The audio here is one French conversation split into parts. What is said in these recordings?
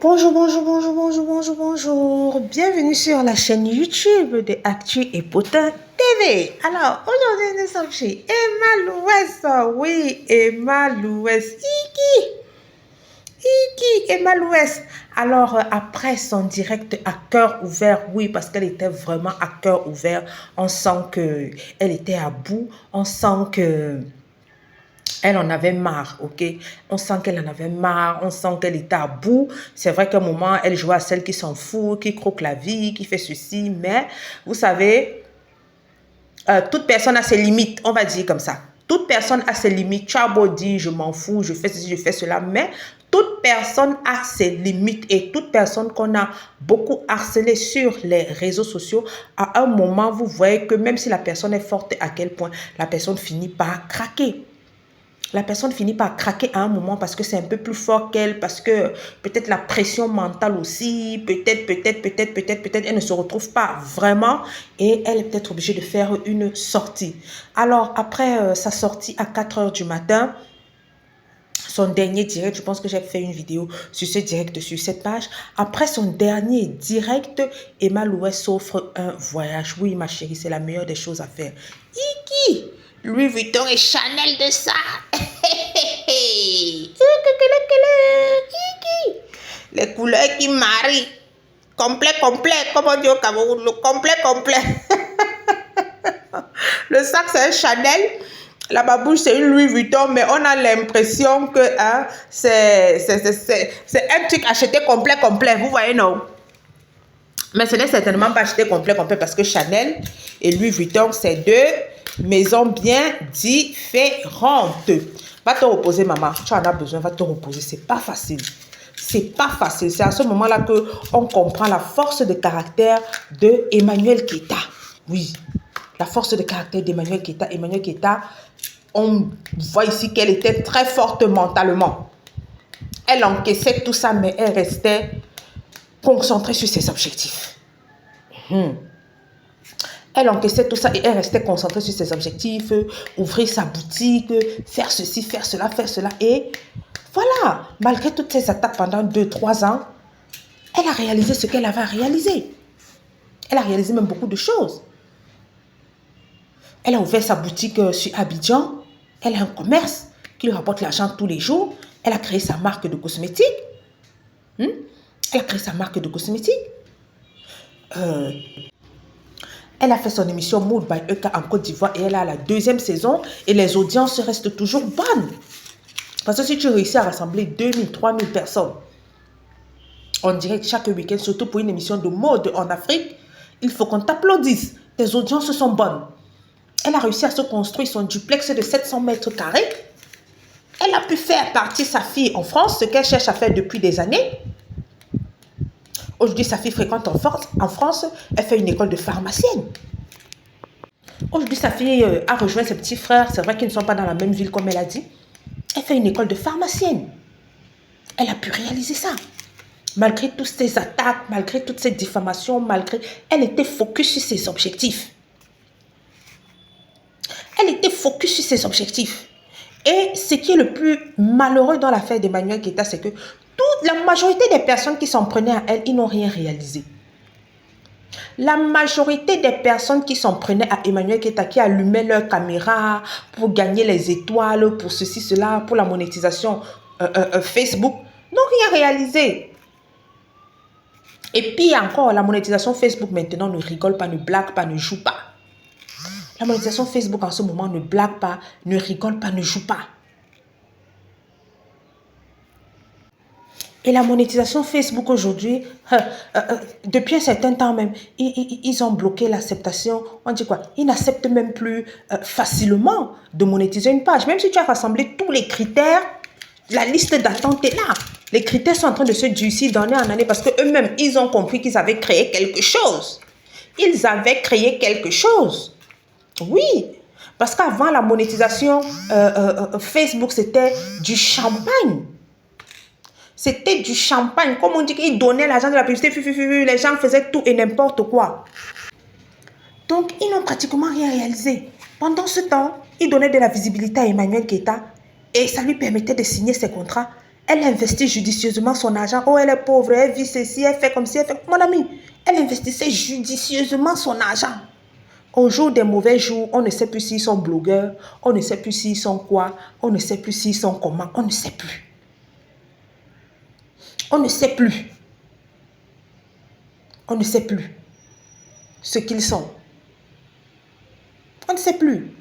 Bonjour, bonjour, bonjour, bonjour, bonjour, bonjour. Bienvenue sur la chaîne YouTube de Actu et Potin TV. Alors, aujourd'hui, nous sommes chez Emma Louès. Oui, Emma Louès. Emma Louès. Alors, après son direct à cœur ouvert, oui, parce qu'elle était vraiment à cœur ouvert, on sent qu'elle était à bout, on sent que elle en avait marre, ok? On sent qu'elle en avait marre, on sent qu'elle était à bout. C'est vrai qu'à un moment, elle jouait à celle qui s'en fout, qui croque la vie, qui fait ceci, mais vous savez, toute personne a ses limites, on va dire comme ça. Toute personne a ses limites. Tu as beau dire, je m'en fous, je fais ceci, je fais cela, mais toute personne a ses limites et toute personne qu'on a beaucoup harcelé sur les réseaux sociaux, à un moment, vous voyez que même si la personne est forte, à quel point la personne finit par craquer. La personne finit par craquer à un moment parce que c'est un peu plus fort qu'elle, parce que peut-être la pression mentale aussi, peut-être, elle ne se retrouve pas vraiment et elle est peut-être obligée de faire une sortie. Alors, après sa sortie à 4 heures du matin, son dernier direct, je pense que j'ai fait une vidéo sur ce direct, sur cette page. Après son dernier direct, Emma Louès s'offre un voyage. Oui, ma chérie, c'est la meilleure des choses à faire. Iki! Louis Vuitton et Chanel de ça. Les couleurs qui marient. Complet, comme on dit au Cameroun, le complet. Le sac, c'est un Chanel. La babouche, c'est une Louis Vuitton, mais on a l'impression que hein, c'est un truc acheté complet. Vous voyez, non? Mais ce n'est certainement pas acheté complet parce que Chanel et Louis Vuitton, c'est deux maisons bien différentes. Va te reposer, maman. Tu en as besoin, va te reposer. C'est pas facile. C'est pas facile. C'est à ce moment-là qu'on comprend la force de caractère de Emmanuel Keita. Oui, la force de caractère d'Emmanuel Keita. Emmanuel Keita, on voit ici qu'elle était très forte mentalement. Elle encaissait tout ça, mais elle restait concentrée sur ses objectifs. Elle encaissait tout ça et elle restait concentrée sur ses objectifs, ouvrir sa boutique, faire ceci, faire cela. Et voilà, malgré toutes ces attaques pendant 2-3 ans, elle a réalisé ce qu'elle avait à réaliser. Elle a réalisé même beaucoup de choses. Elle a ouvert sa boutique sur Abidjan. Elle a un commerce qui lui rapporte l'argent tous les jours. Elle a créé sa marque de cosmétiques. Elle a créé sa marque de cosmétiques. Elle a fait son émission Mood by Eka en Côte d'Ivoire et elle a la 2e saison et les audiences restent toujours bonnes. Parce que si tu réussis à rassembler 2000, 3000 personnes en direct chaque week-end, surtout pour une émission de mode en Afrique, il faut qu'on t'applaudisse. Tes audiences sont bonnes. Elle a réussi à se construire son duplex de 700 mètres carrés. Elle a pu faire partir sa fille en France, ce qu'elle cherche à faire depuis des années. Aujourd'hui, sa fille fréquente en France. Elle fait une école de pharmacienne. Aujourd'hui, sa fille a rejoint ses petits frères. C'est vrai qu'ils ne sont pas dans la même ville comme elle a dit. Elle fait une école de pharmacienne. Elle a pu réaliser ça. Malgré toutes ces attaques, malgré toutes ces diffamations, elle était focus sur ses objectifs. Elle était focus sur ses objectifs. Et ce qui est le plus malheureux dans l'affaire d'Emmanuel Keita, c'est que la majorité des personnes qui s'en prenaient à elle, ils n'ont rien réalisé. La majorité des personnes qui s'en prenaient à Emmanuel Keita, qui allumaient leur caméra pour gagner les étoiles, pour ceci, cela, pour la monétisation Facebook, n'ont rien réalisé. Et puis encore, la monétisation Facebook maintenant ne rigole pas, ne blague pas, ne joue pas. La monétisation Facebook en ce moment ne blague pas, ne rigole pas, ne joue pas. Et la monétisation Facebook aujourd'hui, depuis un certain temps même, ils ont bloqué l'acceptation. On dit quoi? Ils n'acceptent même plus facilement de monétiser une page. Même si tu as rassemblé tous les critères, la liste d'attente est là. Les critères sont en train de se durcir d'année en année parce qu'eux-mêmes, ils ont compris qu'ils avaient créé quelque chose. Ils avaient créé quelque chose. Oui, parce qu'avant la monétisation Facebook, c'était du champagne. C'était du champagne. Comme on dit qu'ils donnaient l'argent de la publicité, les gens faisaient tout et n'importe quoi. Donc, ils n'ont pratiquement rien réalisé. Pendant ce temps, ils donnaient de la visibilité à Emmanuel Keita et ça lui permettait de signer ses contrats. Elle investit judicieusement son argent. Oh, elle est pauvre, elle vit ceci, elle fait comme si, elle fait... Mon ami, elle investissait judicieusement son argent. Au jour des mauvais jours, on ne sait plus s'ils sont blogueurs, on ne sait plus s'ils sont quoi, on ne sait plus s'ils sont comment, on ne sait plus. On ne sait plus. On ne sait plus ce qu'ils sont. On ne sait plus.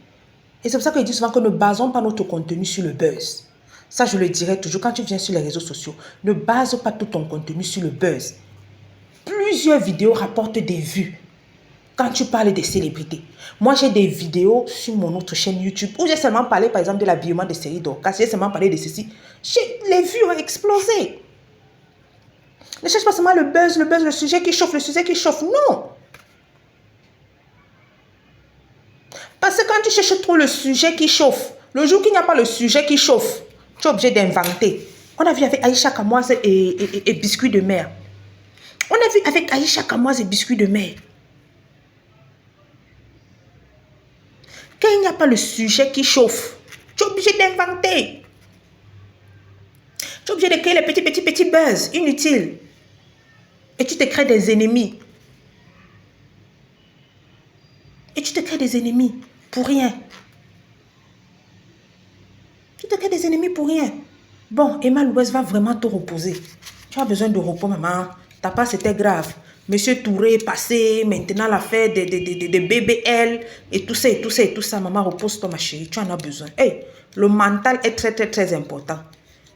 Et c'est pour ça que je dis souvent que ne basons pas notre contenu sur le buzz. Ça, je le dirais toujours quand tu viens sur les réseaux sociaux. Ne base pas tout ton contenu sur le buzz. Plusieurs vidéos rapportent des vues quand tu parles des célébrités. Moi, j'ai des vidéos sur mon autre chaîne YouTube où j'ai seulement parlé, par exemple, de l'habillement des séries d'Orcas. J'ai seulement parlé de ceci. Les vues ont explosé. Ne cherche pas seulement le buzz, le sujet qui chauffe, le sujet qui chauffe. Non. Parce que quand tu cherches trop le sujet qui chauffe, le jour qu'il n'y a pas le sujet qui chauffe, tu es obligé d'inventer. On a vu avec Aïcha Kamoise et biscuits de mer. On a vu avec Aïcha Kamoise et biscuits de mer. Quand il n'y a pas le sujet qui chauffe, tu es obligé d'inventer. Tu es obligé de créer les petits buzz inutiles. Et tu te crées des ennemis. Et tu te crées des ennemis pour rien. Tu te crées des ennemis pour rien. Bon, Emma Louès va vraiment te reposer. Tu as besoin de repos, maman. Ta part, c'était grave. Monsieur Touré est passé. Maintenant, l'affaire des BBL et tout ça. Maman, repose-toi, ma chérie. Tu en as besoin. Hey, le mental est très important.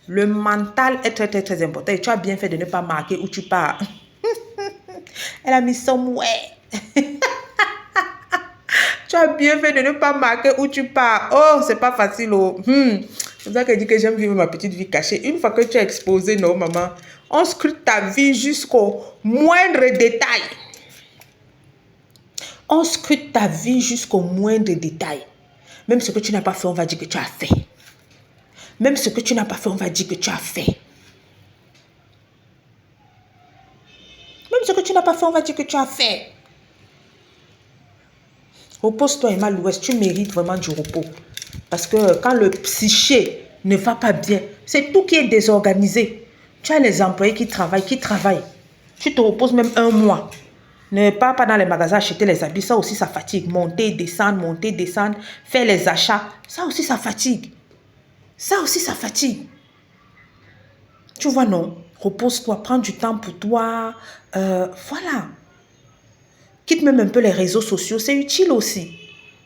Le mental est très important. Et tu as bien fait de ne pas marquer où tu pars. Elle a mis somewhere. Tu as bien fait de ne pas marquer où tu pars. Oh, c'est pas facile. Oh. C'est pour ça qu'elle dit que j'aime vivre ma petite vie cachée. Une fois que tu es exposé, non, maman, on scrute ta vie jusqu'au moindre détail. On scrute ta vie jusqu'au moindre détail. Même ce que tu n'as pas fait, on va dire que tu as fait. Même ce que tu n'as pas fait, on va dire que tu as fait. Même ce que tu n'as pas fait, on va dire que tu as fait. Repose-toi, Emma Louès, tu mérites vraiment du repos. Parce que quand le psyché ne va pas bien, c'est tout qui est désorganisé. Tu as les employés qui travaillent. Tu te reposes même un mois. Ne pars pas dans les magasins acheter les habits, ça aussi ça fatigue. Monter, descendre, faire les achats, ça aussi ça fatigue. Tu vois, non? Repose-toi, prends du temps pour toi. Voilà. Quitte même un peu les réseaux sociaux, c'est utile aussi.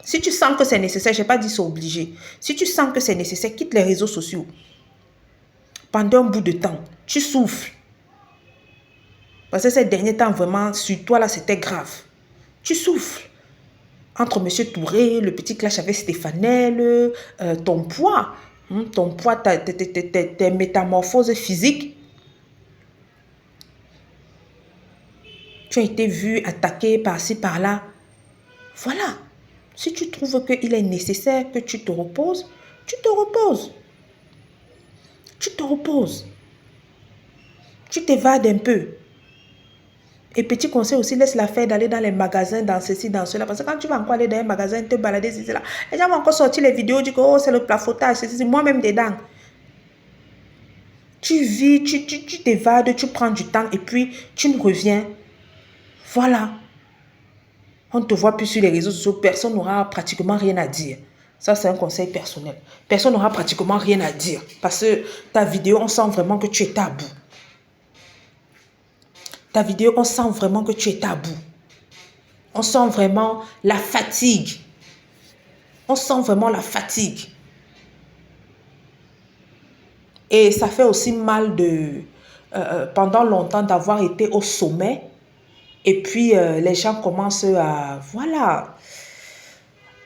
Si tu sens que c'est nécessaire, je n'ai pas dit c'est obligé. Si tu sens que c'est nécessaire, quitte les réseaux sociaux. Pendant un bout de temps, tu souffles. Parce que ces derniers temps, vraiment, sur toi, là, c'était grave. Tu souffles. Entre M. Touré, le petit clash avec Stéphanel, ton poids, tes métamorphoses physiques. Tu as été vu, attaqué par-ci, par-là. Voilà. Si tu trouves qu'il est nécessaire que tu te reposes, tu te reposes. Tu t'évades un peu. Et petit conseil aussi, laisse l'affaire d'aller dans les magasins, dans ceci, dans cela. Parce que quand tu vas encore aller dans un magasin, te balader, c'est là. Les gens vont encore sortir les vidéos, dire que oh, c'est le plafotage, c'est moi-même dedans. Tu vis, tu t'évades, tu prends du temps et puis tu nous reviens. Voilà. On ne te voit plus sur les réseaux sociaux, personne n'aura pratiquement rien à dire. Ça, c'est un conseil personnel. Personne n'aura pratiquement rien à dire. Parce que ta vidéo, on sent vraiment que tu es à bout. Ta vidéo, on sent vraiment que tu es à bout. On sent vraiment la fatigue. Et ça fait aussi mal pendant longtemps d'avoir été au sommet. Et puis, les gens commencent à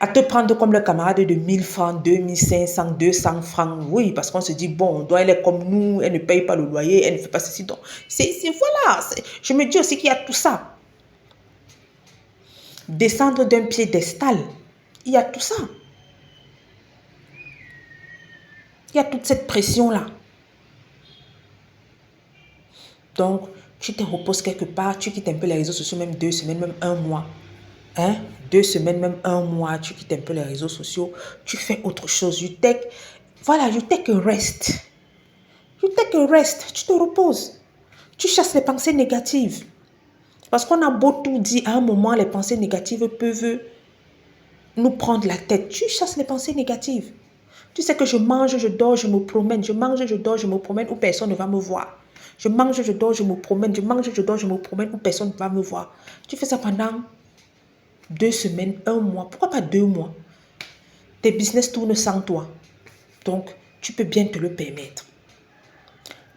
te prendre comme le camarade de 1000 francs, 2500, 200 francs. Oui, parce qu'on se dit, bon, elle est comme nous, elle ne paye pas le loyer, elle ne fait pas ceci. Donc, voilà. Je me dis aussi qu'il y a tout ça. Descendre d'un piédestal, il y a tout ça. Il y a toute cette pression-là. Donc, tu te reposes quelque part, tu quittes un peu les réseaux sociaux, même 2 semaines, même un mois. 2 semaines, même un mois, tu quittes un peu les réseaux sociaux, tu fais autre chose. You take a rest. You take a rest, tu te reposes. Tu chasses les pensées négatives. Parce qu'on a beau tout dire, à un moment, les pensées négatives peuvent nous prendre la tête. Tu chasses les pensées négatives. Tu sais que je mange, je dors, je me promène. Je mange, je dors, je me promène où personne ne va me voir. Je mange, je dors, je me promène. Je mange, je dors, je me promène où personne ne va me voir. Tu fais ça pendant 2 semaines, 1 mois. Pourquoi pas 2 mois? Tes business tournent sans toi. Donc, tu peux bien te le permettre.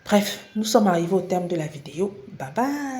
Bref, nous sommes arrivés au terme de la vidéo. Bye bye.